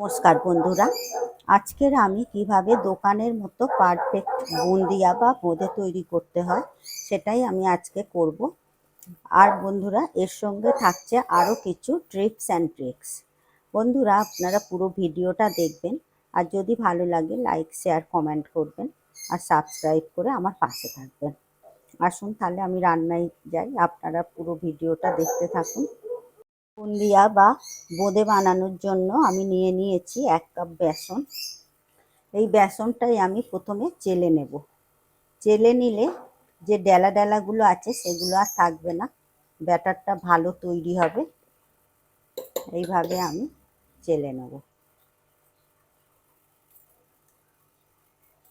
নমস্কার বন্ধুরা, আজকের আমি কিভাবে দোকানের মতো পারফেক্ট বুন্দিয়া বা বোঁদে তৈরি করতে হয় সেটাই আমি আজকে করব। আর বন্ধুরা, এর সঙ্গে থাকছে আরও কিছু ট্রিপস অ্যান্ড ট্রিক্স। বন্ধুরা, আপনারা পুরো ভিডিওটা দেখবেন, আর যদি ভালো লাগে লাইক শেয়ার কমেন্ট করবেন আর সাবস্ক্রাইব করে আমার পাশে থাকবেন। আসুন তাহলে আমি রান্নায় যাই, আপনারা পুরো ভিডিওটা দেখতে থাকুন। বুন্দিয়া বা বোঁদে বানানোর জন্য আমি নিয়ে নিয়েছি 1 কাপ বেসন। এই বেসনটাই আমি প্রথমে চেলে নেব। চেলে নিলে যে ডেলা ডেলাগুলো আছে সেগুলো আর থাকবে না, ব্যাটারটা ভালো তৈরি হবে। এইভাবে আমি চেলে নেব।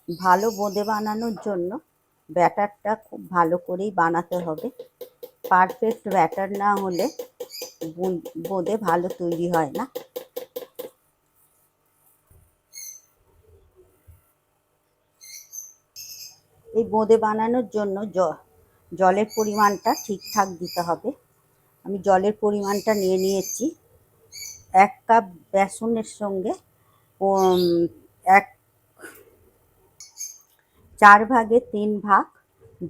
ভালো বোঁদে বানানোর জন্য ব্যাটারটা খুব ভালো করেই বানাতে হবে। পারফেক্ট ব্যাটার না হলে বোঁদে ভালো তৈরি হয় না। এই বোঁদে বানানোর জন্য জলের পরিমাণটা ঠিকঠাক দিতে হবে। আমি জলের পরিমাণটা নিয়ে নিয়েছি। 1 কাপ বেসনের সঙ্গে 4 ভাগের 3 ভাগ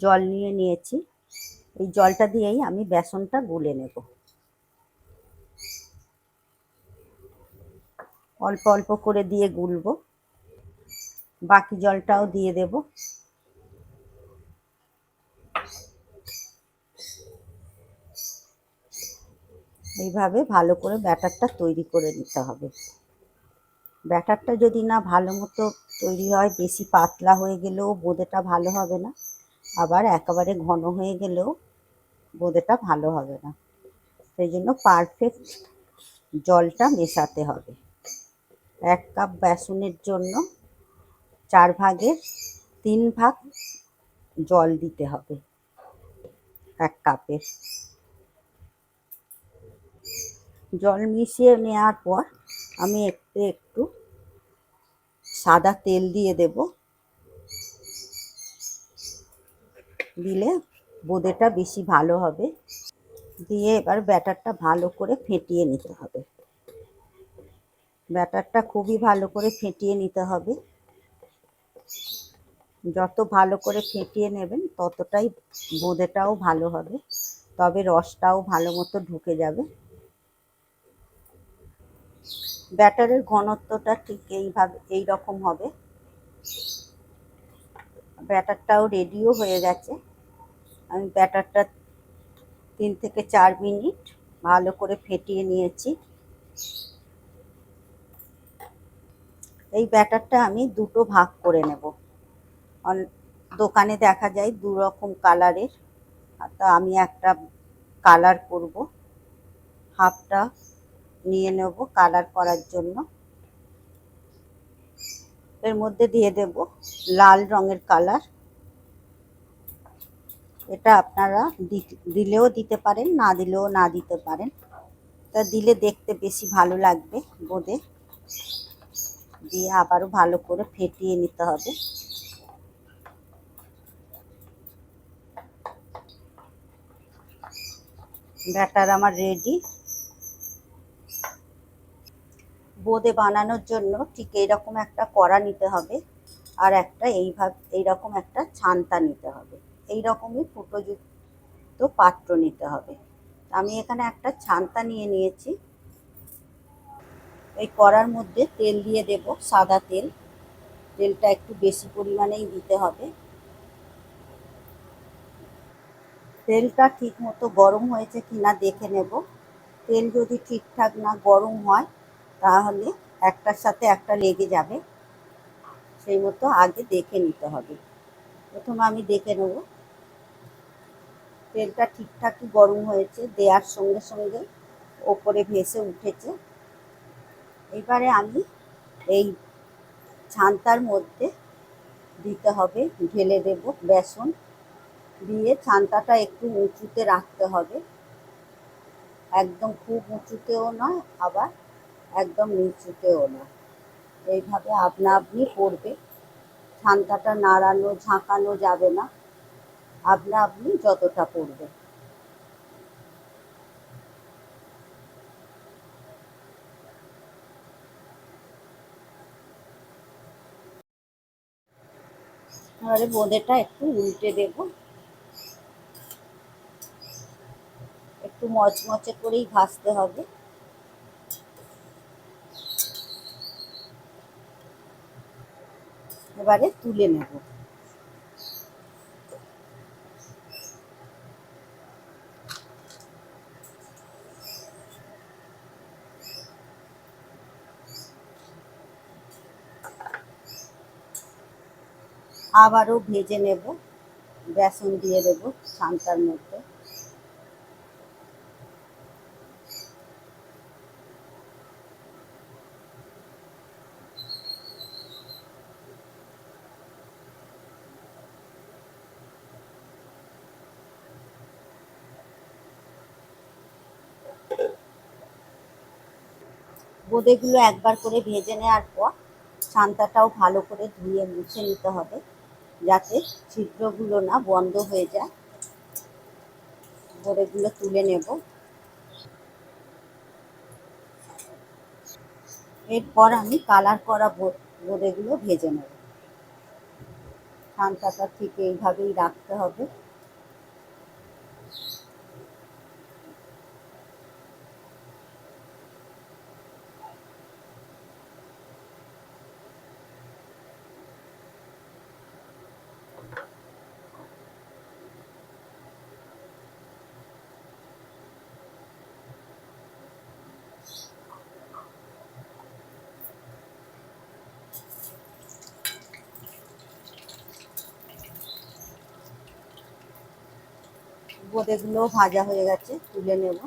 জল নিয়ে নিয়েছি। এই জলটা দিয়েই আমি বেসনটা গুলে নেব। অল্প অল্প করে দিয়ে গুলবো, বাকি জলটাও দিয়ে দেব। এইভাবে ভালো করে ব্যাটারটা তৈরি করে নিতে হবে। ব্যাটারটা যদি না ভালো মতো তৈরি হয়, বেশি পাতলা হয়ে গেলেও বোঁদেটা ভালো হবে না, আবার একেবারে ঘন হয়ে গেলেও বোঁদেটা ভালো হবে না। সেই জন্য পারফেক্ট জলটা মেশাতে হবে। 1 কাপ বেসনের জন্য 4 ভাগের 3 ভাগ জল দিতে হবে 1 কাপের। জল মিশিয়ে নেওয়ার পর আমি একটু সাদা তেল দিয়ে দেব। দিলে বোঁদেটা বেশি ভালো হবে। দিয়ে এবার ব্যাটারটা ভালো করে ফেটিয়ে নিতে হবে। ব্যাটারটা খুবই ভালো করে ফেটিয়ে নিতে হবে। যত ভালো করে ফেটিয়ে নেবেন ততটাই বোঁদেটাও ভালো হবে, তবে রসটাও ভালো মতো ঢুকে যাবে। ব্যাটারের ঘনত্বটা ঠিক এই রকম হবে। ব্যাটারটাও রেডিও হয়ে গেছে। আমি ব্যাটারটা 3 থেকে 4 মিনিট ভালো করে ফেটিয়ে নিয়েছি। এই ব্যাটারটা আমি দুটো ভাগ করে নেব। দোকানে দেখা যায় 2 রকম কালারের, তা আমি একটা কালার করব। হাফটা নিয়ে নেব কালার করার জন্য। এর মধ্যে দিয়ে দেব লাল রঙের কালার। এটা আপনারা দিলেও দিতে পারেন, না দিলেও না দিতে পারেন। তা দিলে দেখতে বেশি ভালো লাগবে বোঁদে। দিয়ে আবারও ভালো করে ফেটিয়ে নিতে হবে। ব্যাটার আমার রেডি। বোঁদে বানানোর জন্য ঠিক এইরকম একটা কড়া নিতে হবে, আর একটা এইরকম একটা ছান্তা নিতে হবে। এইরকমই ফুটোযুক্ত পাত্র নিতে হবে। আমি এখানে একটা ছান্তা নিয়ে নিয়েছি। এই কড়ার মধ্যে তেল দিয়ে দেব, সাদা তেল। তেলটা একটু বেশি পরিমাণেই দিতে হবে। তেলটা ঠিক মতো গরম হয়েছে কিনা দেখে নেব। তেল যদি ঠিকঠাক না গরম হয় তাহলে একটার সাথে একটা লেগে যাবে। সেই মতো আগে দেখে নিতে হবে। প্রথমে আমি দেখে নেব তেলটা ঠিকঠাকই গরম হয়েছে, দেওয়ার সঙ্গে সঙ্গে ওপরে ভেসে উঠেছে। এবারে আমি এই ছান্তার মধ্যে দিতে হবে, ঢেলে দেব বেসন। দিয়ে ছান্তাটা একটু উঁচুতে রাখতে হবে, একদম খুব উঁচুতেও নয়, আবার একদম নিচুতেও না। এইভাবে আপনা আপনি পড়বে। ছান্তাটা নাড়ানো ঝাঁকানো যাবে না, আপনা আপনি যতটা পড়বে। এবারে বোঁদেটা একটু উল্টে দেব, একটু মচমচে করেই ভাজতে হবে। এবারে তুলে নেব। আবারও ভেজে নেব, বেসন দিয়ে দেব ছানটার মধ্যে। বোঁদেগুলো একবার করে ভেজে নেওয়ার পর ছানটাটাও ভালো করে ধুয়ে মুছে নিতে হবে, যাতে ছিদ্রগুলো না বন্ধ হয়ে যায়। বোঁদেগুলো তুলে নেব। এরপর আমি কালার করা বোঁদেগুলো ভেজে নেব। ছানটাটা ঠিক এইভাবেই রাখতে হবে। বোঁদেগুলো ভাজা হয়ে গেছে, তুলে নেব।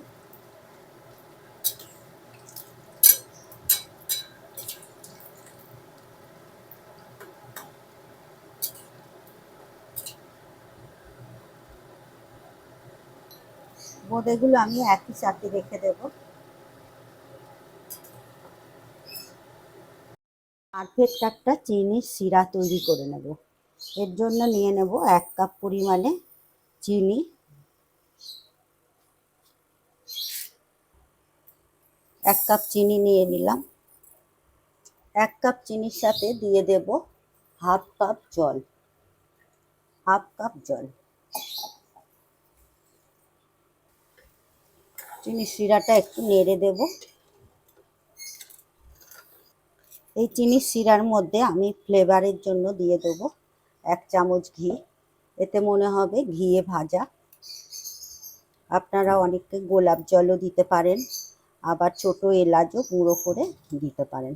বোঁদেগুলো আমি একই সাথে রেখে দেব। পারফেক্ট একটা চিনির শিরা তৈরি করে নেব। এর জন্য নিয়ে নেব 1 কাপ পরিমাণে চিনি, 1 কাপ চিনি নিয়ে নিলাম। 1 কাপ চিনির সাথে দিয়ে দেব হাফ কাপ জল, হাফ কাপ জল। চিনির শিরাটা একটু নেড়ে দেব। এই চিনির শিরার মধ্যে আমি ফ্লেভারের জন্য দিয়ে দেব 1 চামচ ঘি। এতে মনে হবে ঘিয়ে ভাজা। আপনারা অনেকে গোলাপ জলও দিতে পারেন, আবার ছোট এলাচও গুঁড়ো করে দিতে পারেন।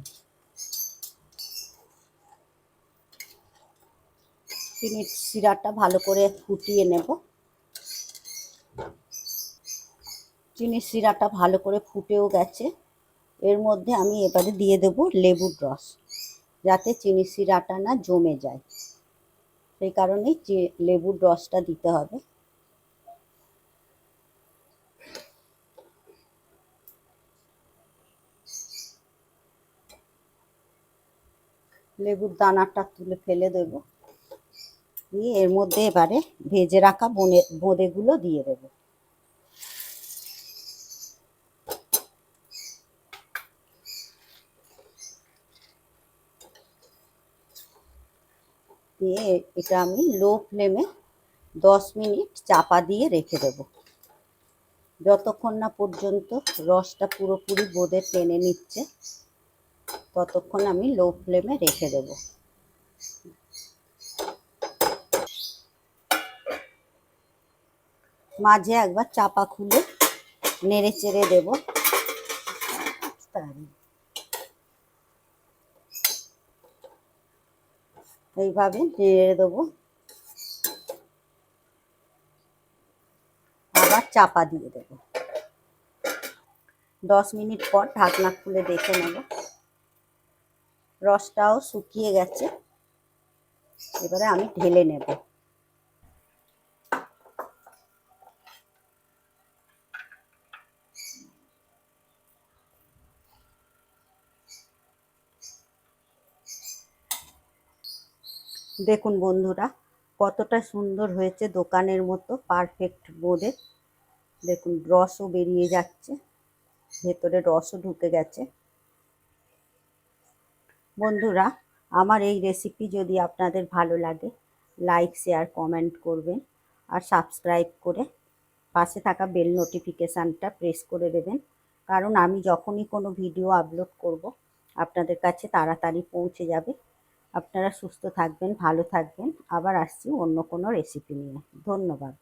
চিনির শিরাটা ভালো করে ফুটিয়ে নেব। চিনির শিরাটা ভালো করে ফুটেও গেছে। এর মধ্যে আমি এবারে দিয়ে দেব লেবুর রস, যাতে চিনির শিরাটা না জমে যায়। সেই কারণেই লেবুর রসটা দিতে হবে। লেবুর দানাটা তুলে ফেলে দেব। দিয়ে এর মধ্যে এবারে ভেজে রাখা বোঁদেগুলো দিয়ে দেব। দিয়ে এটা আমি লো ফ্লেমে 10 মিনিট চাপা দিয়ে রেখে দেব, যতক্ষণ না পর্যন্ত রসটা পুরোপুরি বোঁদে টেনে নিচ্ছে, ততক্ষণ আমি লো ফ্লেমে রেখে দেব। মাঝে একবার চাপা খুলে নেড়ে চেড়ে দেব। এইভাবে নেড়ে দেবো, আবার চাপা দিয়ে দেব। 10 মিনিট পর ঢাকনা খুলে দেখে নেব। রসটাও শুকিয়ে গেছে। এবারে আমি ঢেলে নেব। দেখুন বন্ধুরা, কতটা সুন্দর হয়েছে দোকানের মতো পারফেক্ট বোঁদে। দেখুন রসও বেরিয়ে যাচ্ছে, ভেতরে রসও ঢুকে গেছে। বন্ধুরা, আমার এই রেসিপি যদি আপনাদের ভালো লাগে, লাইক, শেয়ার, কমেন্ট করবেন। আর সাবস্ক্রাইব করে পাশে থাকা বেল নোটিফিকেশানটা প্রেস করে দেবেন, কারণ আমি যখনই কোনো ভিডিও আপলোড করব আপনাদের কাছে তাড়াতাড়ি পৌঁছে যাবে। আপনারা সুস্থ থাকবেন, ভালো থাকবেন। আবার আসছি অন্য কোনো রেসিপি নিয়ে। ধন্যবাদ।